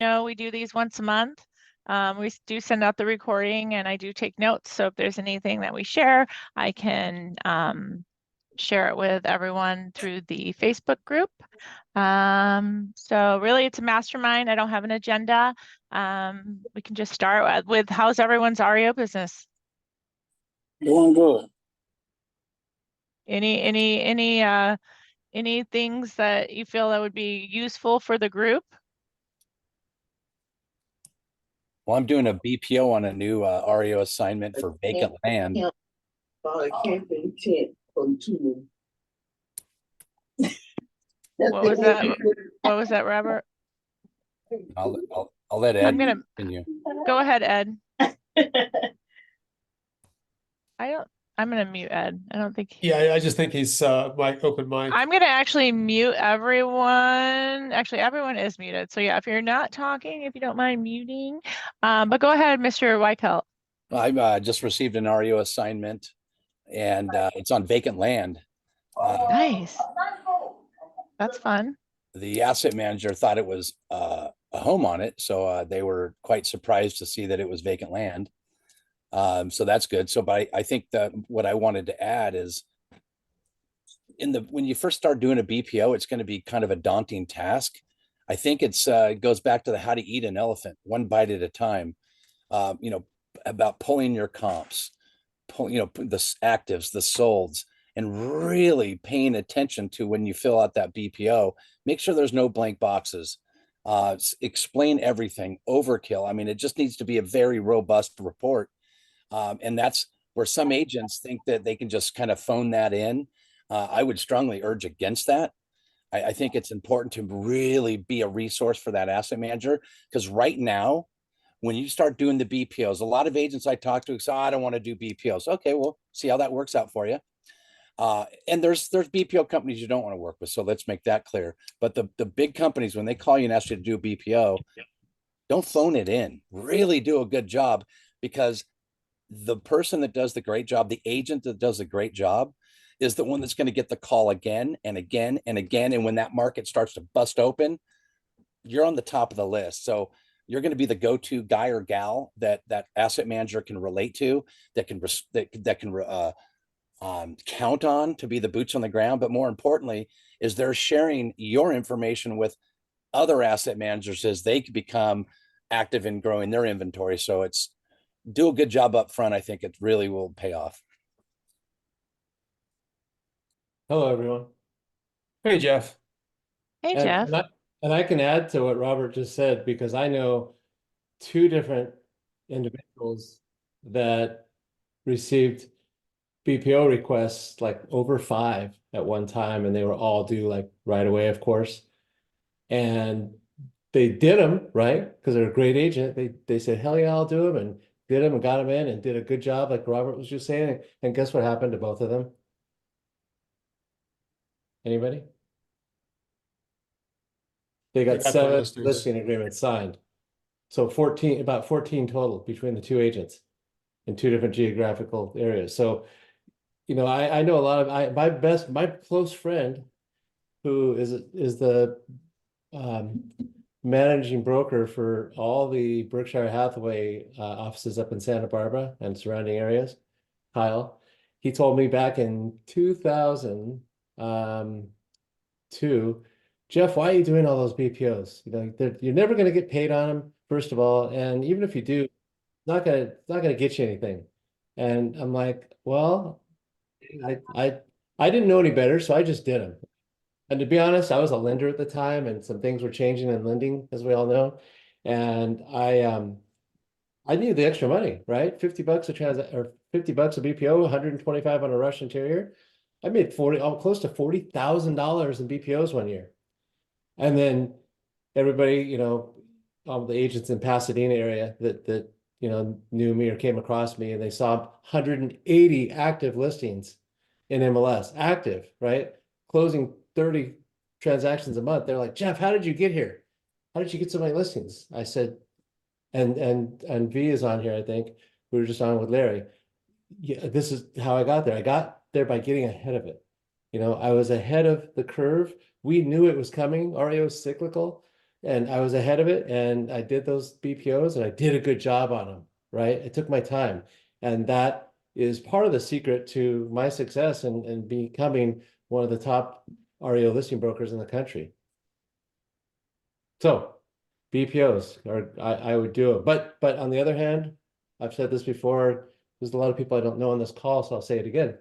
know, we do these once a month. We do send out the recording and I do take notes. So if there's anything that we share, I can share it with everyone through the Facebook group. So really it's a mastermind. I don't have an agenda. We can just start with how's everyone's REO business? Doing good. Any things that you feel that would be useful for the group? Well, I'm doing a BPO on a new REO assignment for vacant land. What was that? What was that, Robert? I'll let Ed continue. Go ahead, Ed. I'm gonna mute Ed. I don't think. Yeah, I just think he's open mic. I'm gonna actually mute everyone. Actually, everyone is muted. So yeah, if you're not talking, if you don't mind muting, but go ahead, Mr. Weichelt. I just received an REO assignment, and it's on vacant land. Nice. That's fun. The asset manager thought it was a home on it, so they were quite surprised to see that it was vacant land. So that's good. So, but I think that what I wanted to add is when you first start doing a BPO, it's going to be kind of a daunting task. I think it goes back to the how to eat an elephant, one bite at a time. About pulling your comps, the actives, the solds, and really paying attention to when you fill out that BPO. Make sure there's no blank boxes. Explain everything. Overkill. I mean, it just needs to be a very robust report. And that's where some agents think that they can just kind of phone that in. I would strongly urge against that. I think it's important to really be a resource for that asset manager, because right now, when you start doing the BPOs, a lot of agents I talk to say, I don't want to do BPOs. Okay, well, see how that works out for you. And there's BPO companies you don't want to work with. So let's make that clear. But the big companies, when they call you and ask you to do a BPO, don't phone it in. Really do a good job, because the person that does the great job, the agent that does a great job, is the one that's going to get the call again and again and again. And when that market starts to bust open, you're on the top of the list. So you're going to be the go-to guy or gal that asset manager can relate to, that can count on to be the boots on the ground. But more importantly, is they're sharing your information with other asset managers as they can become active in growing their inventory. So do a good job up front. I think it really will pay off. Hello, everyone. Hey, Jeff. Hey, Jeff. And I can add to what Robert just said, because I know two different individuals that received BPO requests, like over 5 at one time, and they were all due like right away, of course. And they did them, right? Because they're a great agent. They said, hell yeah, I'll do them, and did them and got them in and did a good job, like Robert was just saying. And guess what happened to both of them? Anybody? They got 7 listing agreements signed. So about 14 total between the two agents in 2 different geographical areas. So, I know a lot of my close friend, who is the managing broker for all the Berkshire Hathaway offices up in Santa Barbara and surrounding areas, Kyle, he told me back in 2002, Jeff, why are you doing all those BPOs? You're never going to get paid on them, first of all, and even if you do, it's not gonna get you anything. And I'm like, well, I didn't know any better, so I just did them. And to be honest, I was a lender at the time, and some things were changing in lending, as we all know. And I needed the extra money, right? $50 or $50 a BPO, 125 on a Rush interior. I made close to $40,000 in BPOs one year. And then everybody, all the agents in Pasadena area that knew me or came across me, and they saw 180 active listings in MLS, active, right? Closing 30 transactions a month. They're like, Jeff, how did you get here? How did you get so many listings? I said, and V is on here, I think. We were just on with Larry. Yeah, this is how I got there. I got there by getting ahead of it. I was ahead of the curve. We knew it was coming. REO is cyclical. and I was ahead of it, and I did those BPOs, and I did a good job on them, right? I took my time, and that is part of the secret to my success and becoming one of the top REO listing brokers in the country. So BPOs, or I would do it. But on the other hand, I've said this before, there's a lot of people I don't know on this call, so I'll say it again.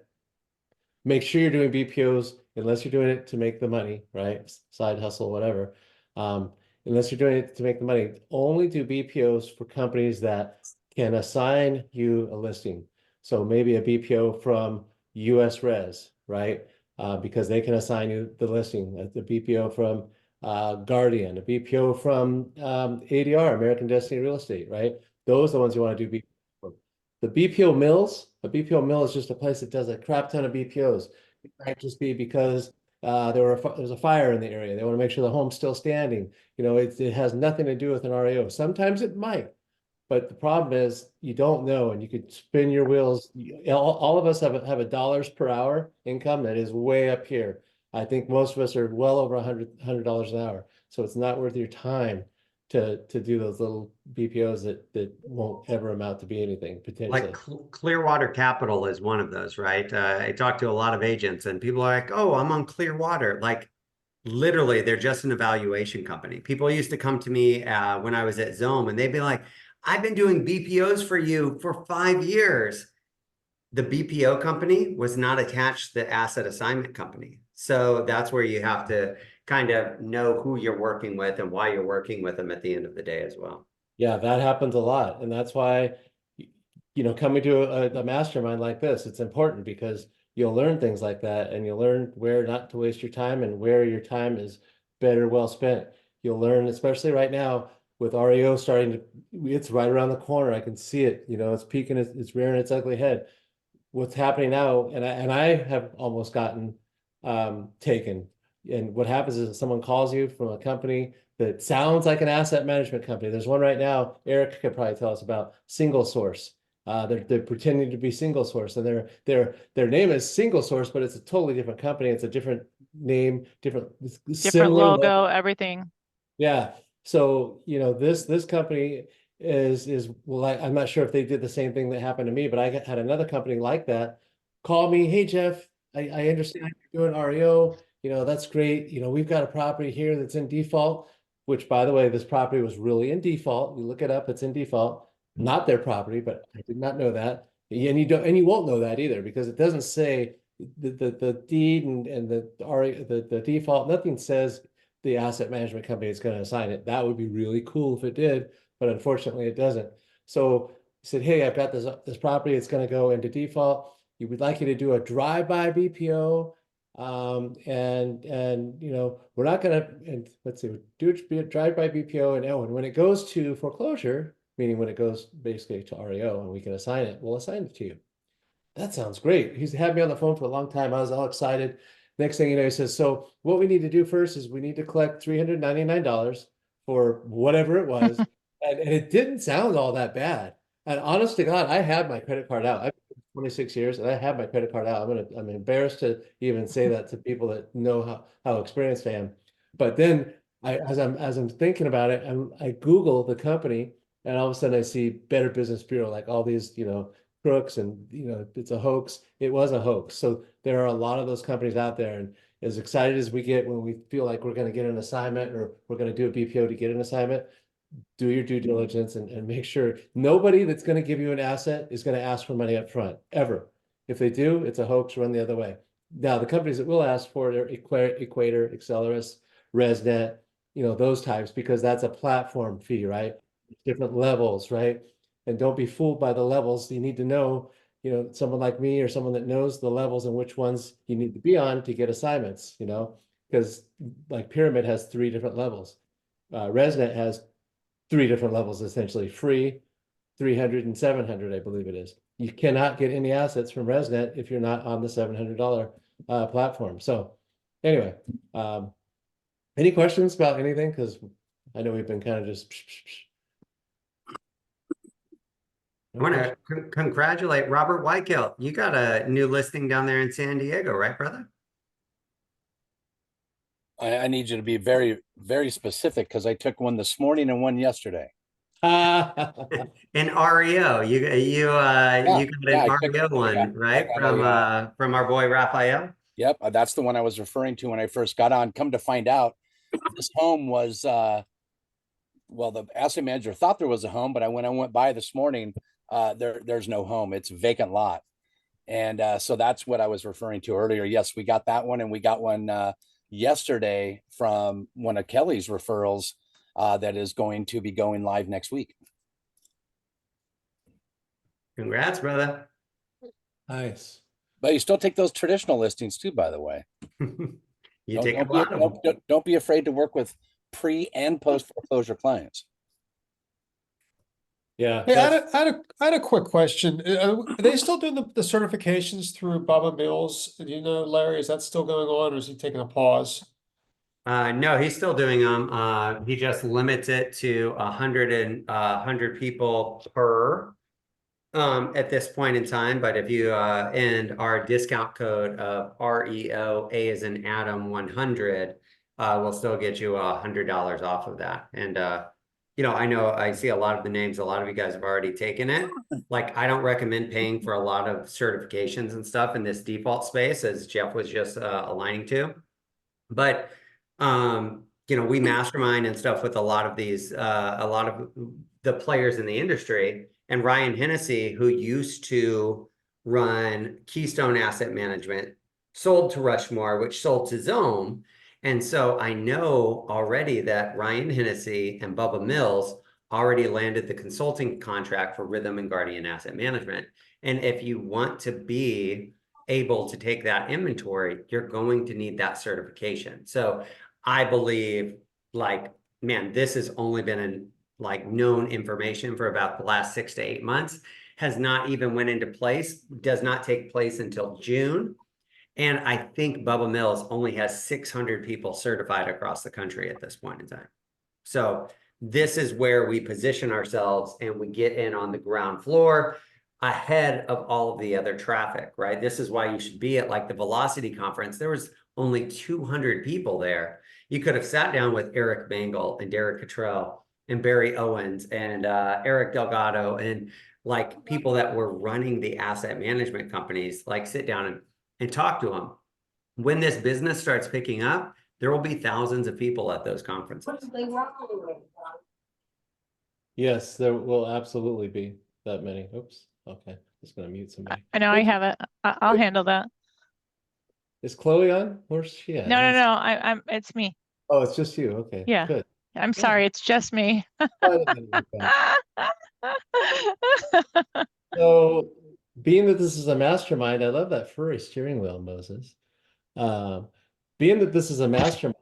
Make sure you're doing BPOs unless you're doing it to make the money, right? Side hustle, whatever. Unless you're doing it to make the money, only do BPOs for companies that can assign you a listing. So maybe a BPO from US Res, right? Because they can assign you the listing. The BPO from Guardian, a BPO from ADR, American Destiny Real Estate, right? Those are the ones you want to do BPO from. The BPO mills, a BPO mill is just a place that does a crap ton of BPOs. It might just be because there was a fire in the area. They want to make sure the home's still standing. You know, it has nothing to do with an REO. Sometimes it might, but the problem is you don't know, and you could spin your wheels. All of us have a dollars per hour income that is way up here. I think most of us are well over $100 an hour. So it's not worth your time to do those little BPOs that won't ever amount to be anything potentially. Like Clearwater Capital is one of those, right? I talked to a lot of agents and people are like, oh, I'm on Clearwater. Like literally, they're just an evaluation company. People used to come to me when I was at Zome and they'd be like, I've been doing BPOs for you for 5 years. The BPO company was not attached to the asset assignment company. So that's where you have to kind of know who you're working with and why you're working with them at the end of the day as well. Yeah, that happens a lot. And that's why, coming to a mastermind like this, it's important because you'll learn things like that and you'll learn where not to waste your time and where your time is better well spent. You'll learn, especially right now with REO it's right around the corner. I can see it, it's peeking, it's rearing its ugly head. What's happening now, and I have almost gotten taken. And what happens is someone calls you from a company that sounds like an asset management company. There's one right now, Eric could probably tell us about, Single Source. They're pretending to be Single Source, and their name is Single Source, but it's a totally different company. It's a different name, different logo, everything. Yeah. So, this company is well, I'm not sure if they did the same thing that happened to me, but I had another company like that call me. Hey, Jeff, I understand you're doing REO. That's great. We've got a property here that's in default, which, by the way, this property was really in default. You look it up, it's in default, not their property, but I did not know that. And you won't know that either because it doesn't say the deed and the default, nothing says the asset management company is going to assign it. That would be really cool if it did, but unfortunately it doesn't. So I said, hey, I've got this property. It's going to go into default. We would like you to do a drive-by BPO. And we're not going to, and let's see, do a drive-by BPO. And when it goes to foreclosure, meaning when it goes basically to REO and we can assign it, we'll assign it to you. That sounds great. He's had me on the phone for a long time. I was all excited. Next thing you know, he says, so what we need to do first is we need to collect $399 for whatever it was. and it didn't sound all that bad. And honest to God, I had my credit card out. I've been 26 years and I have my credit card out. I'm embarrassed to even say that to people that know how experienced I am. But then as I'm thinking about it, I Google the company and all of a sudden I see Better Business Bureau, like all these, crooks and it's a hoax. It was a hoax. So there are a lot of those companies out there, and as excited as we get when we feel like we're going to get an assignment or we're going to do a BPO to get an assignment, do your due diligence and make sure nobody that's going to give you an asset is going to ask for money up front ever. If they do, it's a hoax. Run the other way. Now the companies that will ask for it are Equator, Acceleris, ResNet, those types, because that's a platform fee, right? Different levels, right? And don't be fooled by the levels. You need to know, someone like me or someone that knows the levels and which ones you need to be on to get assignments, because like Pyramid has 3 different levels. ResNet has 3 different levels, essentially free, 300 and 700, I believe it is. You cannot get any assets from ResNet if you're not on the $700 platform. So anyway, any questions about anything? Because I know we've been kind of just I want to congratulate Robert Weichelt. You got a new listing down there in San Diego, right, brother? I need you to be very, very specific because I took one this morning and one yesterday. An REO. You got Yeah, an I took, REO one, right? From our boy Raphael. yep, that's the one I was referring to when I first got on. Come to find out, this home was well, the asset manager thought there was a home, but when I went by this morning, there's no home. It's a vacant lot. And so that's what I was referring to earlier. Yes, we got that one, and we got one yesterday from one of Kelly's referrals that is going to be going live next week. Congrats, brother. Nice. But you still take those traditional listings too, by the way. You take a lot of them. Don't be afraid to work with pre and post foreclosure clients. Yeah. Hey, I had a quick question. Are they still doing the certifications through Bubba Mills? Do you know, Larry, is that still going on or is he taking a pause? No, he's still doing them. He just limits it to 100 people per at this point in time. But if you and our discount code of REO, A as in Adam 100, will still get you $100 off of that. And I know I see a lot of the names, a lot of you guys have already taken it. Like, I don't recommend paying for a lot of certifications and stuff in this default space, as Jeff was just aligning to. But we mastermind and stuff with a lot of the players in the industry. And Ryan Hennessy, who used to run Keystone Asset Management, sold to Rushmore, which sold to Zome. And so I know already that Ryan Hennessy and Bubba Mills already landed the consulting contract for Rhythm and Guardian Asset Management. And if you want to be able to take that inventory, you're going to need that certification. So I believe, this has only been known information for about the last 6 to 8 months, has not even went into place, does not take place until June. And I think Bubba Mills only has 600 people certified across the country at this point in time. So this is where we position ourselves and we get in on the ground floor ahead of all of the other traffic, right? This is why you should be at the Velocity conference. There was only 200 people there. You could have sat down with Eric Bangle and Derek Cottrell and Barry Owens and Eric Delgado and people that were running the asset management companies, sit down and talk to them. When this business starts picking up, there will be thousands of people at those conferences. Yes, there will absolutely be that many. Oops. Okay. Just gonna mute somebody. I know I have it. I'll handle that. Is Chloe on? Where's she at? No, I'm it's me. Oh, it's just you. Okay. Yeah. Good. I'm sorry, it's just me. So, being that this is a mastermind, I love that furry steering wheel, Moses. Being that this is a mastermind,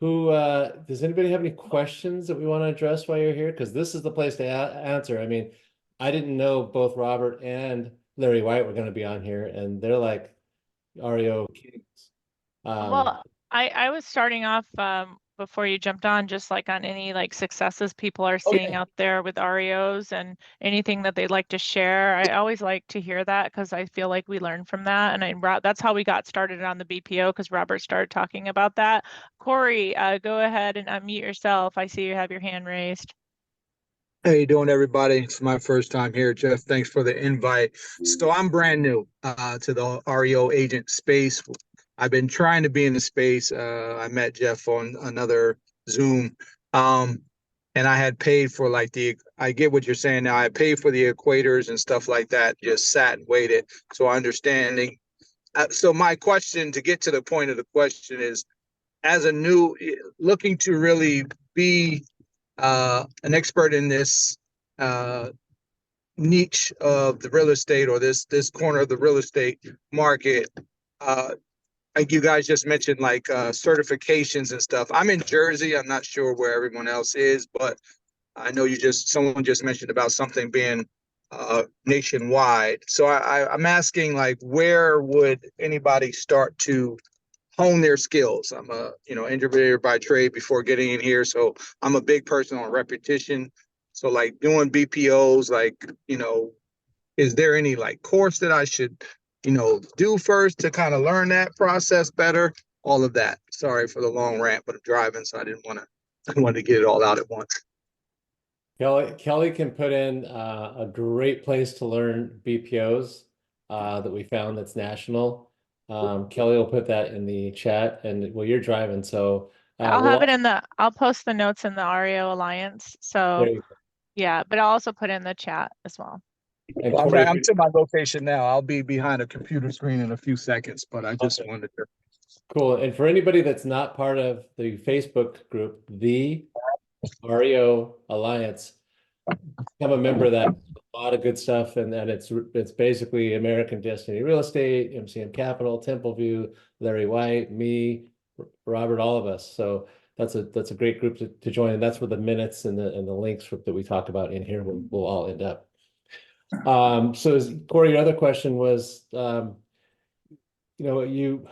does anybody have any questions that we want to address while you're here? Because this is the place to answer. I mean, I didn't know both Robert and Larry White were going to be on here, and they're like REO kings. Well, I was starting off before you jumped on, just on any successes people are seeing out there with REOs and anything that they'd like to share. I always like to hear that because I feel like we learn from that. And that's how we got started on the BPO, because Robert started talking about that. Corey, go ahead and unmute yourself. I see you have your hand raised. How you doing, everybody? It's my first time here, Jeff. Thanks for the invite. So I'm brand new to the REO agent space. I've been trying to be in the space. I met Jeff on another Zoom, and I had paid for I get what you're saying now. I paid for the equators and stuff like that. Just sat and waited. So understanding. So my question, to get to the point of the question, is, as a new, looking to really be an expert in this niche of the real estate, or this corner of the real estate market. Like you guys just mentioned, certifications and stuff. I'm in Jersey. I'm not sure where everyone else is, but I know someone just mentioned about something being nationwide. So I'm asking, where would anybody start to hone their skills? I'm a engineer by trade before getting in here, so I'm a big person on repetition. So doing BPOs, is there any course that I should do first to kind of learn that process better? All of that. Sorry for the long rant, but I'm driving, so I didn't want to. I wanted to get it all out at once. Kelly can put in a great place to learn BPOs that we found that's national. Kelly will put that in the chat, and well, you're driving, so I'll we'll have it in the, I'll post the notes in the REO Alliance. So there you go. yeah, but I'll also put in the chat as well. And Well, Corey, I'm to my location now. I'll be behind a computer screen in a few seconds, but I just wanted to. cool. And for anybody that's not part of the Facebook group, the REO Alliance, become a member of that. A lot of good stuff, and then it's basically American Destiny Real Estate, MCM Capital, Templeview, Larry White, me, Robert, all of us. So that's a great group to join, and that's where the minutes and the links that we talk about in here will all end up. So Corey, your other question was, you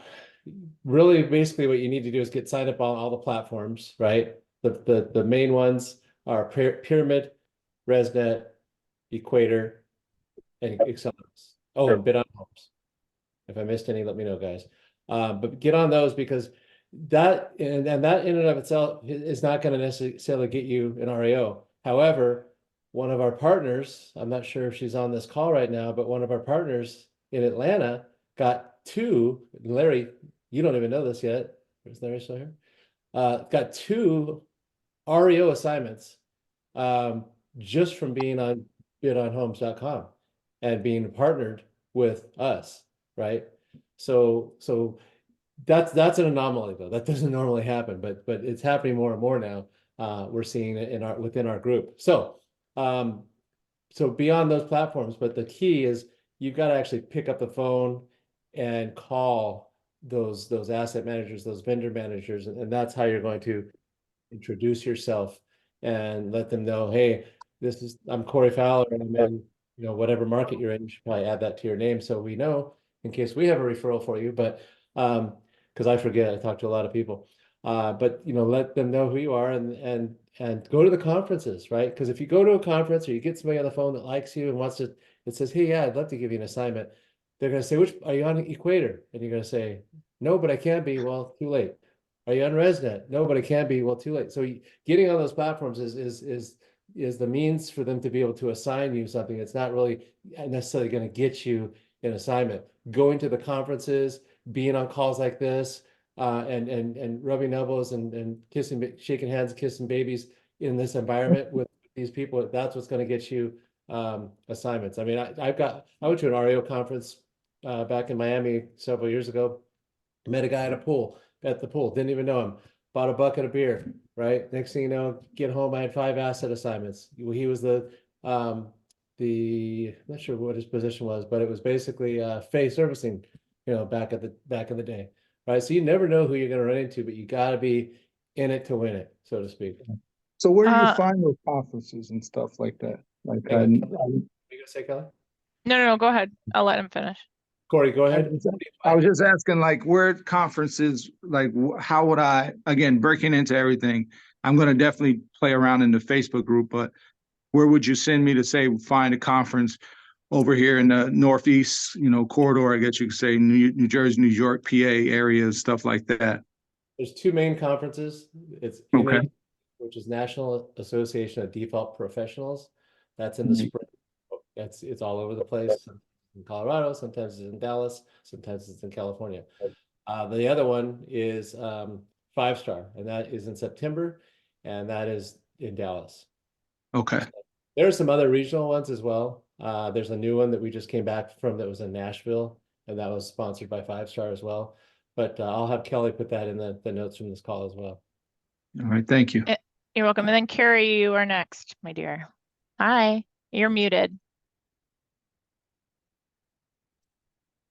really basically what you need to do is get signed up on all the platforms, right? The main ones are Pyramid, ResNet, Equator, and Excelis. Oh, and Bid on Homes. If I missed any, let me know, guys. But get on those, because that and that in and of itself is not going to necessarily get you an REO. However, one of our partners, I'm not sure if she's on this call right now, but one of our partners in Atlanta got two. Larry, you don't even know this yet. Is Larry still here? Got two REO assignments just from being on bidonhomes.com and being partnered with us, right? So that's an anomaly, though. That doesn't normally happen, but it's happening more and more now. We're seeing it within our group. So beyond those platforms, but the key is you've got to actually pick up the phone and call those asset managers, those vendor managers, and that's how you're going to introduce yourself and let them know, hey, I'm Corey Fowler, and I'm in, whatever market you're in. You should probably add that to your name so we know in case we have a referral for you. But because I forget, I talk to a lot of people. But let them know who you are and go to the conferences, right? Because if you go to a conference or you get somebody on the phone that likes you and it says, hey, yeah, I'd love to give you an assignment. They're going to say, which are you on Equator? And you're going to say, no, but I can't be. Well, too late. Are you on ResNet? No, but it can't be. Well, too late. So getting on those platforms is the means for them to be able to assign you something. It's not really necessarily going to get you an assignment. Going to the conferences, being on calls like this, and rubbing elbows and shaking hands, kissing babies in this environment with these people, that's what's going to get you assignments. I mean, I went to an REO conference back in Miami several years ago. Met a guy at the pool, didn't even know him, bought a bucket of beer, right? Next thing you know, get home, I had 5 asset assignments. He was I'm not sure what his position was, but it was basically Fay servicing, back in the day, right? So you never know who you're going to run into, but you got to be in it to win it, so to speak. So where do you find those conferences and stuff like that? Like, You gonna say, Kelly? No, go ahead. I'll let him finish. Corey, go ahead. I was just asking, like, where conferences, like, how would I, again, breaking into everything, I'm going to definitely play around in the Facebook group, but where would you send me to say, find a conference over here in the Northeast, corridor, I guess you could say, New Jersey, New York, PA areas, stuff like that? There's 2 main conferences. It's Okay. which is National Association of Default Professionals. That's in the spring. It's all over the place. In Colorado, sometimes it's in Dallas, sometimes it's in California. The other one is 5-star, and that is in September, and that is in Dallas. Okay. There are some other regional ones as well. There's a new one that we just came back from that was in Nashville, and that was sponsored by 5-star as well. But I'll have Kelly put that in the notes from this call as well. All right. Thank you. You're welcome. And then Carrie, you are next, my dear. Hi, you're muted.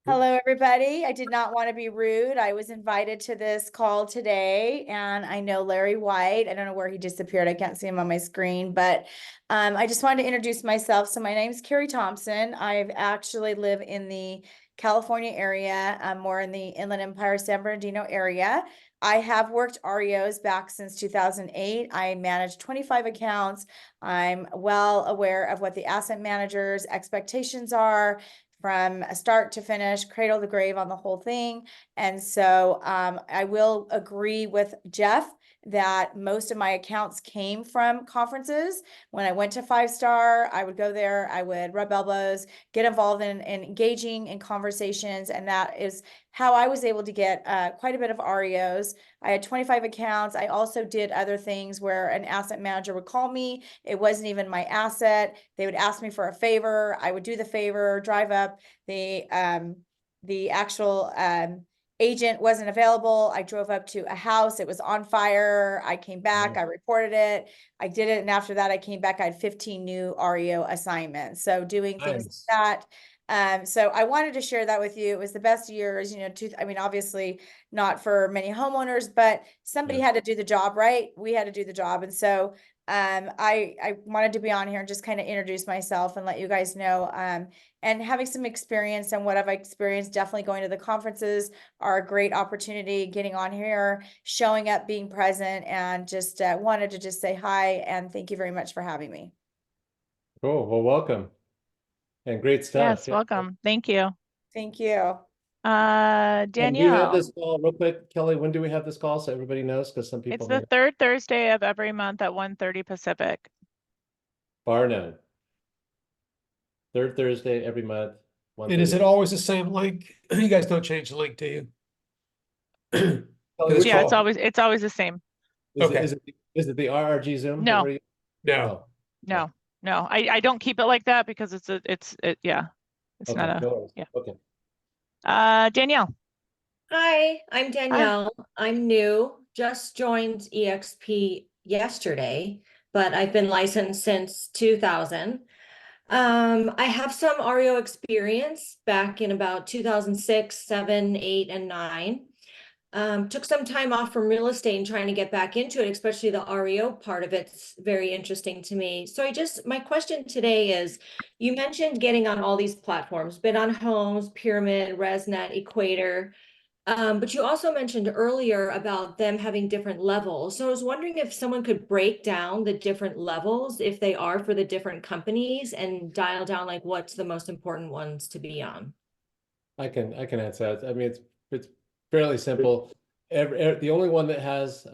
Hello, everybody. I did not want to be rude. I was invited to this call today, and I know Larry White. I don't know where he disappeared. I can't see him on my screen, but I just wanted to introduce myself. So my name is Carrie Thompson. I've actually live in the California area. I'm more in the Inland Empire, San Bernardino area. I have worked REOs back since 2008. I managed 25 accounts. I'm well aware of what the asset managers' expectations are, from start to finish, cradle to grave on the whole thing. And so I will agree with Jeff that most of my accounts came from conferences. When I went to 5-star, I would go there, I would rub elbows, get involved in engaging in conversations. And that is how I was able to get quite a bit of REOs. I had 25 accounts. I also did other things where an asset manager would call me. It wasn't even my asset. They would ask me for a favor. I would do the favor, drive up. The actual agent wasn't available. I drove up to a house. It was on fire. I came back. I reported it. I did it. And after that, I came back. I had 15 new REO assignments. So doing things like that. So I wanted to share that with you. It was the best years, I mean, obviously not for many homeowners, but somebody had to do the job, right? We had to do the job. And so I wanted to be on here and just kind of introduce myself and let you guys know, and having some experience and what I've experienced, definitely going to the conferences are a great opportunity, getting on here, showing up, being present, and just wanted to just say hi and thank you very much for having me. Cool. Well, welcome. And great stuff. Yes, welcome. Thank you. Thank you. And we have Danielle, this call real quick, Kelly. When do we have this call so everybody knows? Because some people it's the third Thursday of every month at 1:30 Pacific. bar none. Third Thursday every month. And is it always the same link? You guys don't change the link, do you? Kelly, This Yeah, call. it's always the same. Okay. Is it the RRG Zoom? No. No. No, I don't keep it like that because it's yeah, it's Okay, not no worries. yeah. Okay. Danielle. Hi, I'm Danielle. I'm new, just joined EXP yesterday, but I've been licensed since 2000. I have some REO experience back in about 2006, 7, 8, and 9. Took some time off from real estate and trying to get back into it, especially the REO part of it's very interesting to me. So my question today is, you mentioned getting on all these platforms, Bid on Homes, Pyramid, ResNet, Equator. But you also mentioned earlier about them having different levels. So I was wondering if someone could break down the different levels, if they are for the different companies, and dial down like what's the most important ones to be on. I can answer that. I mean, it's fairly simple. The only one that has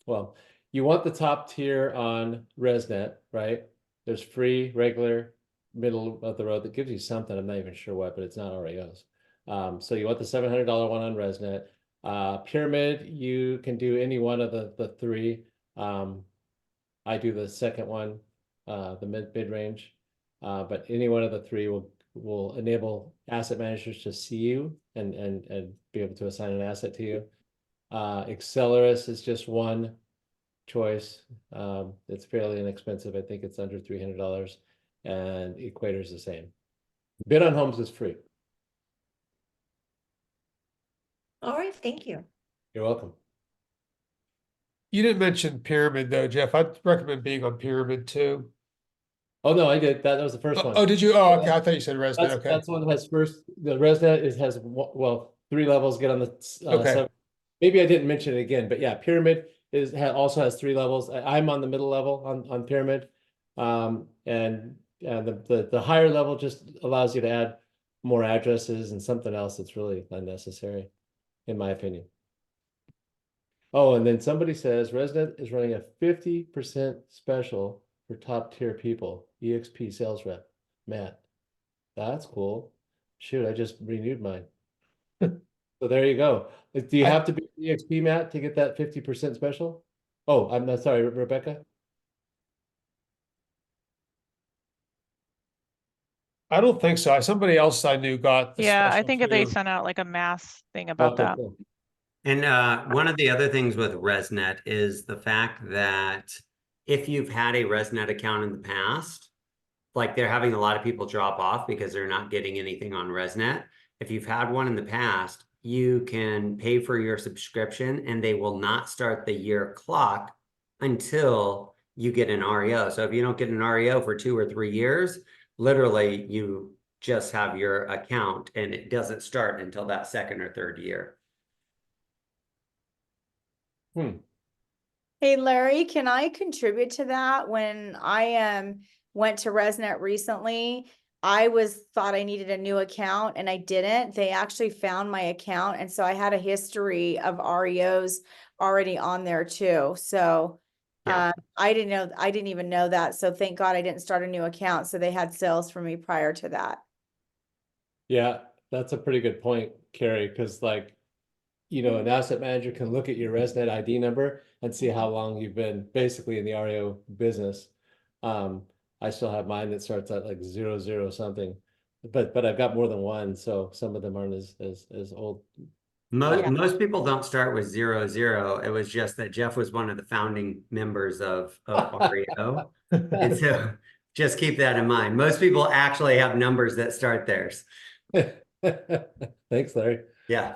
well, you want the top tier on ResNet, right? There's free, regular, middle of the road that gives you something. I'm not even sure what, but it's not REOs. So you want the $700 one on ResNet. Pyramid, you can do any one of the three. I do the second one, the mid range. But any one of the three will enable asset managers to see you and be able to assign an asset to you. Accelerus is just one choice. It's fairly inexpensive. I think it's under $300, and Equator is the same. Bid on Homes is free. All right, thank you. You're welcome. You didn't mention Pyramid though, Jeff. I'd recommend being on Pyramid too. Oh no, I did. That was the first one. Oh, did you? Oh, okay. I thought you said ResNet. Okay. That's one that has first. The ResNet has well 3 levels. Get on the Okay. 7. Maybe I didn't mention it again, but yeah, Pyramid also has 3 levels. I'm on the middle level on Pyramid, and the higher level just allows you to add more addresses and something else that's really unnecessary, in my opinion. Oh, and then somebody says ResNet is running a 50% special for top tier people. EXP sales rep, Matt. That's cool. Shoot, I just renewed mine. So there you go. Do you have to be EXP, Matt, to get that 50% special? Oh, I'm not sorry, Rebecca. I don't think so. Somebody else I knew got the Yeah, I special think they too. sent out like a mass thing about Okay, that. cool. And one of the other things with ResNet is the fact that if you've had a ResNet account in the past, like they're having a lot of people drop off because they're not getting anything on ResNet. If you've had one in the past, you can pay for your subscription and they will not start the year clock until you get an REO. So if you don't get an REO for 2 or 3 years, literally you just have your account and it doesn't start until that 2nd or 3rd year. Hey, Larry, can I contribute to that? When I went to ResNet recently, I thought I needed a new account and I didn't. They actually found my account. And so I had a history of REOs already on there too. So Yeah. I didn't even know that. So thank God I didn't start a new account. So they had sales for me prior to that. Yeah, that's a pretty good point, Carrie, because like, you know, an asset manager can look at your ResNet ID number and see how long you've been basically in the REO business. I still have mine that starts at like 00 something, but I've got more than one, so some of them aren't as old. Most people don't start with 00. It was just that Jeff was one of the founding members of REO. And so just keep that in mind. Most people actually have numbers that start theirs. Thanks, Larry. Yeah.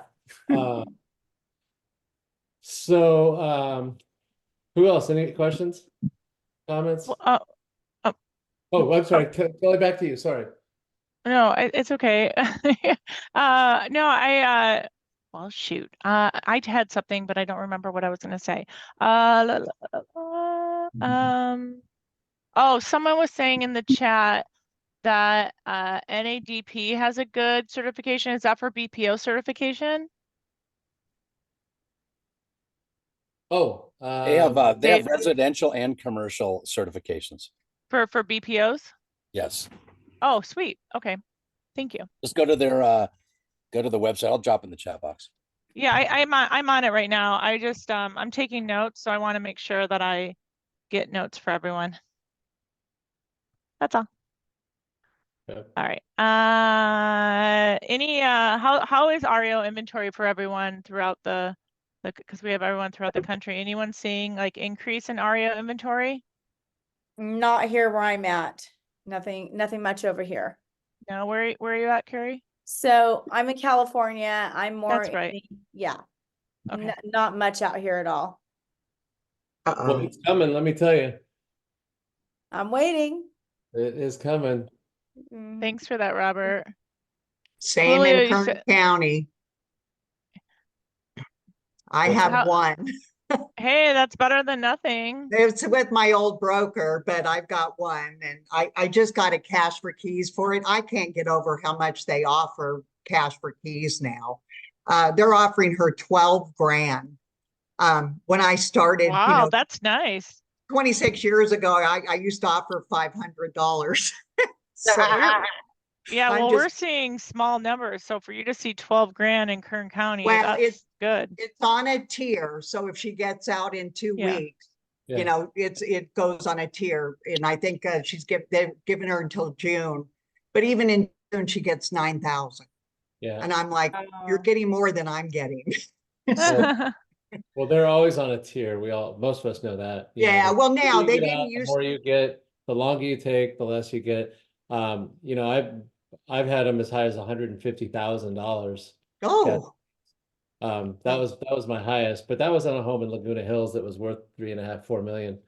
So who else? Any questions? Comments? Well, Oh, I'm sorry. Kelly, back to you. Sorry. no, it's okay. No, well, shoot. I had something, but I don't remember what I was going to say. Oh, someone was saying in the chat that NADP has a good certification. Is that for BPO certification? Oh, They have residential and commercial certifications. For BPOs? Yes. Oh, sweet. Okay. Thank you. Just go to their go to the website. I'll drop in the chat box. Yeah, I'm on it right now. I just I'm taking notes, so I want to make sure that I get notes for everyone. That's all. Okay. All right. How is REO inventory for everyone throughout the because we have everyone throughout the country. Anyone seeing like increase in REO inventory? Not here where I'm at. Nothing much over here. No, where are you at, Carrie? So I'm in California. I'm more That's right. yeah. Okay. Not much out here at all. Well, it's coming, let me tell you. I'm waiting. It is coming. Mhm. Thanks for that, Robert. Same Julio, in you Kern said County. I What's have how- one. hey, that's better than nothing. It's with my old broker, but I've got one and I just got a cash for keys for it. I can't get over how much they offer cash for keys now. They're offering her 12 grand. When I started, Wow, that's nice. 26 years ago, I used to offer $500. So Yeah, I'm well, just, we're seeing small numbers. So for you to see 12 grand in Kern County, well, that's good. it's on a tier. So if she gets out in 2 Yeah. weeks, Yeah. you know, it goes on a tier. And I think they've given her until June, but even in June, she gets 9,000. Yeah. And I'm like, you're Oh. getting more than I'm getting. Well, they're always on a tier. Most of us know that. You know, Yeah, the well, further now you they get didn't out, the use, more you get, the longer you take, the less you get. You know, I've had them as high as $150,000. oh, That was my highest, but that was on a home in Laguna Hills that was worth 3.5, 4 million.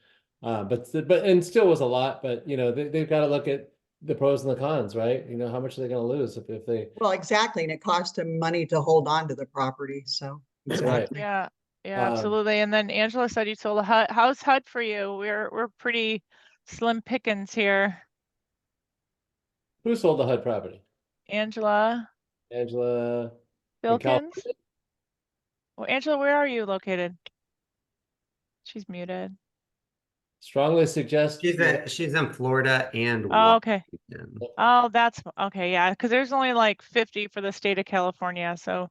And still was a lot, but you know, they've got to look at the pros and the cons, right? You know, how much are they going to lose if they, well, exactly. And it cost them money to hold on to the property. So right. exactly. Yeah, yeah, Um, absolutely. And then Angela said you sold a HUD. How's HUD for you? We're pretty slim pickings here. Who sold the HUD property? Angela Angela in Bilkins? California? Well, Angela, where are you located? She's muted. Strongly suggest. She's in Florida and Oh, okay. Washington. Oh, that's okay. Yeah, because there's only like 50 for the state of California. So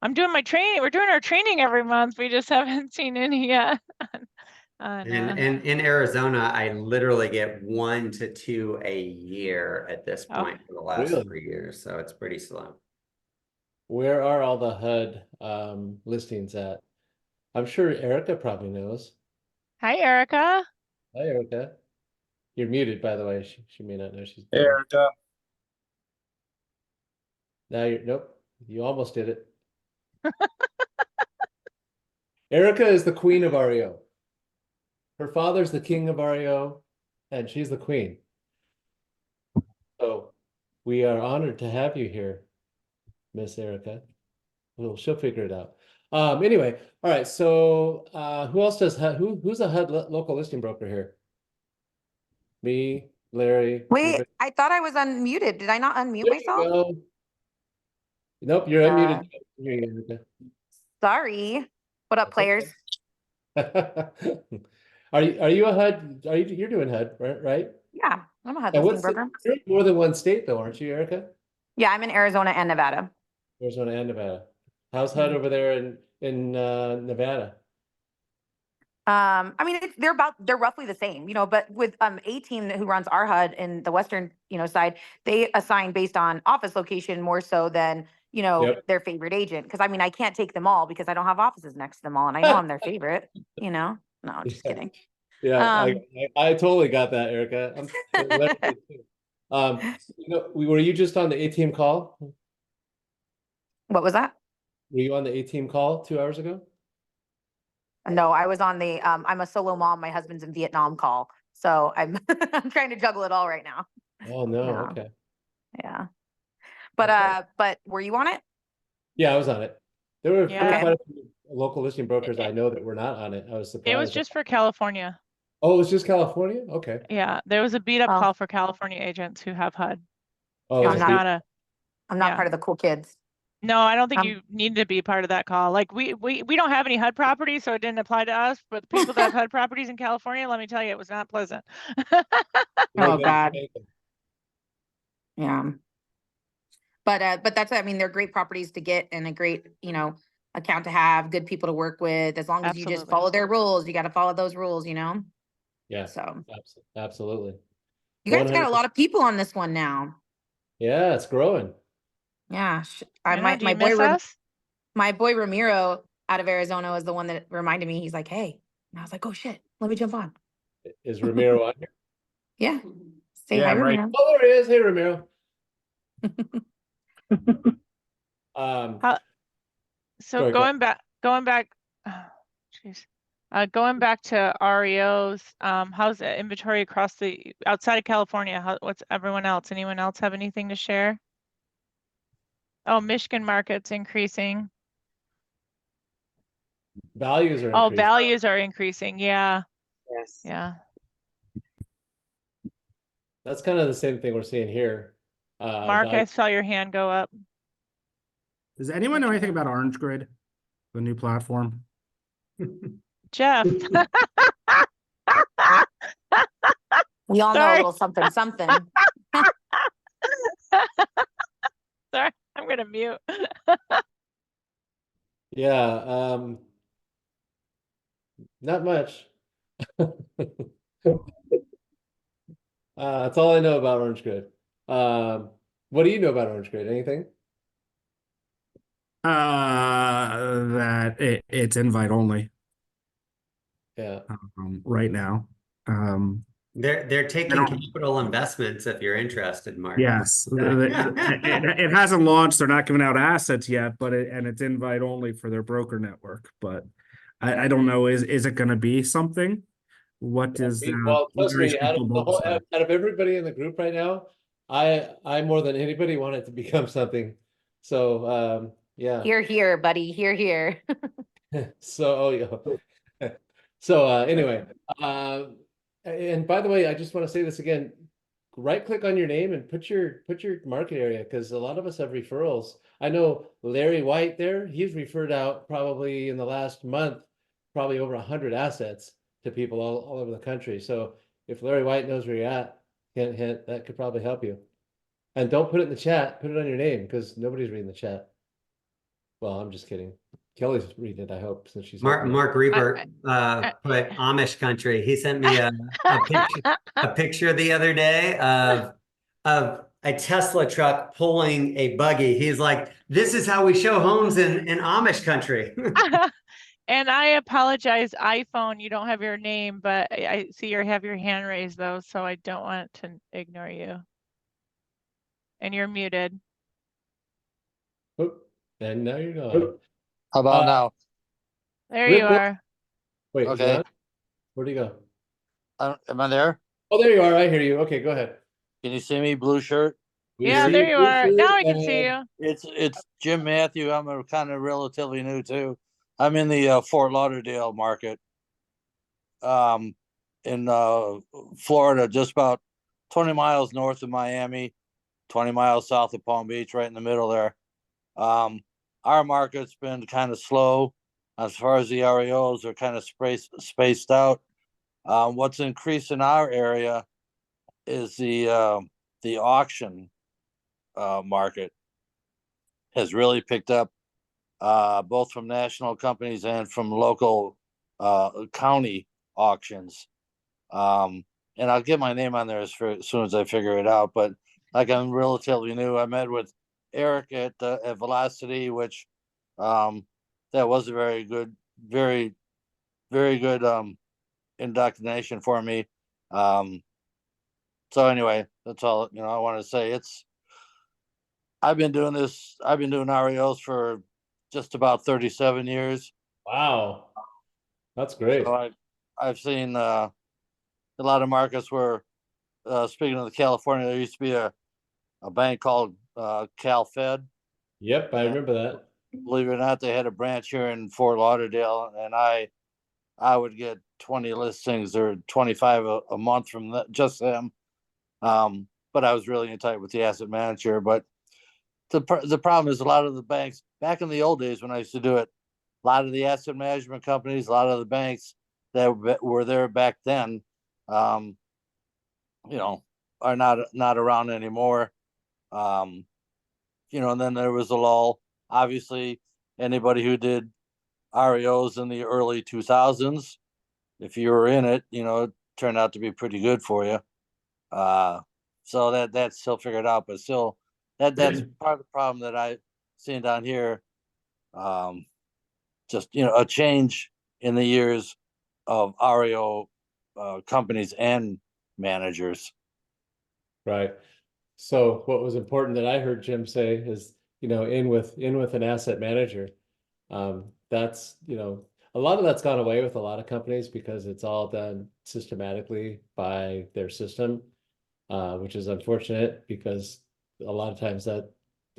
I'm doing my training. We're doing our training every month. We just haven't seen any yet. And in Arizona, I literally get 1 to 2 a year at this Okay. point for the last Really? 3 years. So it's pretty slow. Where are all the HUD listings at? I'm sure Erica probably knows. Hi, Erica. Hi, Erica. You're muted, by the way. She may not know she's Hey, Erica. Now nope, you almost did it. Erica is the queen of REO. Her father's the king of REO, and she's the queen. So we are honored to have you here, Miss Erica. Well, she'll figure it out. Anyway, all right. So who else does HUD? Who's a HUD local listing broker here? Me, Larry. Wait, anybody? I thought I was unmuted. Did I not unmute There you myself? go. Nope, you're unmuted. Here you go. Sorry. What up, That's okay. players? Are you a HUD? You're doing HUD, right? Yeah, I'm a HUD And listing broker. you're in more than one state though, aren't you, Erica? Yeah, I'm in Arizona and Nevada. Arizona and Nevada. How's HUD over there in Nevada? I mean, they're roughly the same, but with A-Team who runs our HUD in the western, side, they assign based on office location more so than, Yep. their favorite agent. Because I mean, I can't take them all because I don't have offices next to them all, and I know I'm their favorite, No, just Yeah. kidding. Yeah, I totally got that, Erica. Were you just on the A-Team call? What was that? Were you on the A-Team call 2 hours ago? No, I was on the I'm a solo mom. My husband's in Vietnam call. So I'm I'm trying to juggle it all right now. Oh no, Yeah. okay. Yeah. But Okay. but were you on it? Yeah, I was on it. There were Yeah. quite a few local listing brokers I know that were not on it. I was surprised. It was just for California. Oh, it was just California? Okay. Yeah, there was a beat up Oh. call for California agents who have HUD. Oh, It I'm was not- not a, I'm not Yeah. part of the cool kids. no, I don't think Um, you need to be part of that call. Like we don't have any HUD properties, so it didn't apply to us. But the people that have HUD properties in California, let me tell you, it was not pleasant. Oh, God. Yeah. But that's, I mean, they're great properties to get and a great, account to have, good people to work with, as long as you just Absolutely. follow their rules. You got to follow those rules, Yeah, So absolutely. you guys got a 100%. lot of people on this one now. Yeah, it's growing. Yeah. I know, do My you boy miss us? my boy Ramiro out of Arizona was the one that reminded me. He's like, hey, and I was like, oh shit, let me jump on. Is Ramiro on here? Yeah. Say Yeah, hi, I'm right. Ramiro. Oh, there he is. Hey, Ramiro. So Sorry, go going back, oh, jeez. Going back to REOs, how's the inventory across outside of California? What's everyone else? Anyone else have anything to share? Oh, Michigan market's increasing. values are Oh, increasing. values are increasing. Yeah, Yes. yeah. That's kind of the same thing we're seeing here. Mark, I saw your hand go up. Does anyone know anything about Orange Grid, the new platform? Jeff. We all know a Sorry. little something, something. Sorry, I'm gonna mute. Yeah, not much. That's all I know about Orange Grid. What do you know about Orange Grid? Anything? That it's invite only Yeah. right now. They're taking don't- capital investments if you're interested, Mark. Yes, it hasn't launched. They're not giving out assets yet, but it's invite only for their broker network. But I don't know. Is it going to be something? What is Well, trust Larry's me, out crystal of, ball say? out of everybody in the group right now, I more than anybody want it to become something. So yeah. Here, buddy. Here. So so anyway, and by the way, I just want to say this again. Right click on your name and put your market area, because a lot of us have referrals. I know Larry White there, he's referred out probably in the last month, probably over 100 assets to people all over the country. So if Larry White knows where you're at, hint, hint, that could probably help you. And don't put it in the chat, put it on your name, because nobody's reading the chat. Well, I'm just kidding. Kelly's reading it, I hope, since she's Mark Reber put Amish country. He sent me a picture the other day of a Tesla truck pulling a buggy. He's like, "This is how we show homes in Amish country." And I apologize, iPhone, you don't have your name, but I see you have your hand raised though, so I don't want to ignore you. And you're muted. Oop, and now you're gone. How about now? There Rip, you what- are. Wait, Okay. John? Where'd he go? Am I there? Oh, there you are. I hear you. Okay, go ahead. Can you see me? Blue shirt. We Yeah, see there you are. Richard, Now I can see and- you. It's Jim Matthew. I'm a kind of relatively new too. I'm in the Fort Lauderdale market. In Florida, just about 20 miles north of Miami, 20 miles south of Palm Beach, right in the middle there. Our market's been kind of slow as far as the REOs are kind of spaced out. What's increased in our area is the auction market has really picked up, both from national companies and from local county auctions. And I'll get my name on there as soon as I figure it out. But like, I'm relatively new. I met with Eric at Velocity, which that was a very good indoctrination for me. So anyway, that's all I want to say. I've been doing REOs for just about 37 years. Wow, that's great. So I've seen a lot of markets where, speaking of California, there used to be a bank called Cal Fed. Yep, I remember that. Believe it or not, they had a branch here in Fort Lauderdale, and I would get 20 listings or 25 a month from just them. But I was really in tight with the asset manager. But the problem is, a lot of the banks back in the old days when I used to do it, a lot of the asset management companies, a lot of the banks that were there back then, are not around anymore. And then there was a lull. Obviously, anybody who did REOs in the early 2000s, if you were in it, it turned out to be pretty good for you. So that's still figured out, but still that's part of the problem that I've seen down here. Just, a change in the years of REO companies and managers. Right. So what was important that I heard Jim say is, in with an asset manager. That's, a lot of that's gone away with a lot of companies because it's all done systematically by their system, which is unfortunate because a lot of times that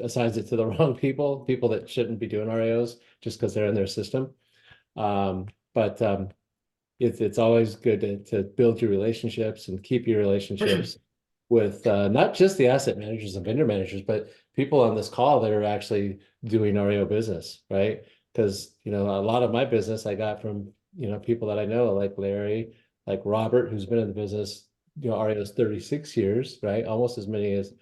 assigns it to the wrong people that shouldn't be doing REOs just because they're in their system. But it's always good to build your relationships and keep your relationships with not just the asset managers and vendor managers, but people on this call that are actually doing REO business, right? Because, a lot of my business I got from, people that I know, like Larry, like Robert, who's been in the business, REO's 36 years, right? Almost as many as